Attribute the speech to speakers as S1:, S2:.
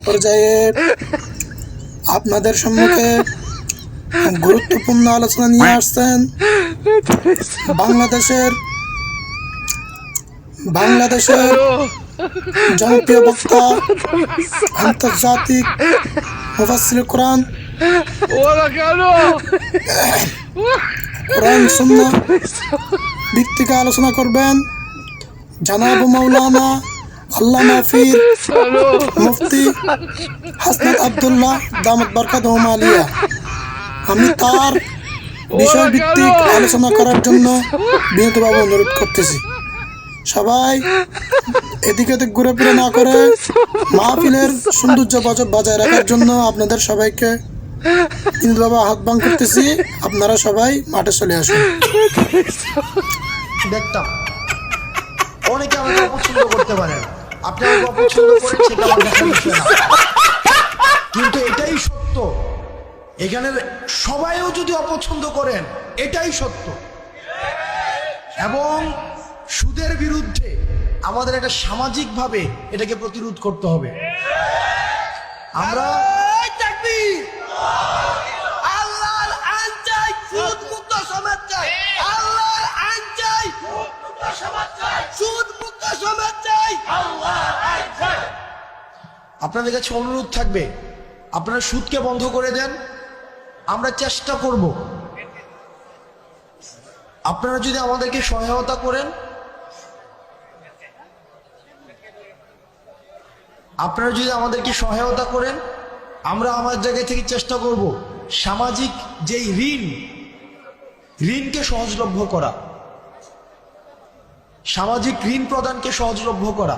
S1: পর্যায়ে আপনাদের সম্মুখে গুরুত্বপূর্ণ আলোচনা নিয়ে আসছেন বাংলাদেশের জনপ্রিয় বক্তা, আন্তর্জাতিক মুফাসসির কোরআন সুন্নাহ ভিত্তিক আলোচনা করবেন জনাব মাওলানা আল্লামা পীর মুফতি হাসনাত আব্দুল্লাহ দামাত বারকাতুহুম আলিয়া। আমি তার বিষয়ভিত্তিক আলোচনা করার জন্য বিনীতভাবে অনুরোধ করতেছি। সবাই এদিকে ওদিক ঘুরে ফিরে না করে মাহফিলের সৌন্দর্য বজায় রাখার জন্য আপনাদের সবাইকে বিনীতভাবে আহ্বান করতেছি, আপনারা সবাই মাঠে চলে আসুন।
S2: দেখতাম অনেকে আমাকে অপছন্দ করতে পারেন, আপনি আমাকে অপছন্দ করেন, সেটা আমার দেখার বিষয় না, কিন্তু এটাই সত্য। এখানে সবাইও যদি অপছন্দ করেন, এটাই সত্য। এবং সুদের বিরুদ্ধে আমাদের একটা সামাজিকভাবে এটাকে প্রতিরোধ করতে হবে। আমরা আল্লাহর আইন চাই, সুদ মুক্ত সমাজ চাই, আল্লাহর আইন চাই, সুদ মুক্ত সমাজ চাই, আল্লাহর আইন চাই। আপনাদের কাছে অনুরোধ থাকবে, আপনারা সুদকে বন্ধ করে দেন। আমরা চেষ্টা করব, আপনারা যদি আমাদেরকে সহায়তা করেন, আমরা আমার জায়গা থেকে চেষ্টা করব সামাজিক যেই ঋণকে সহজলভ্য করা, সামাজিক ঋণ প্রদানকে সহজলভ্য করা।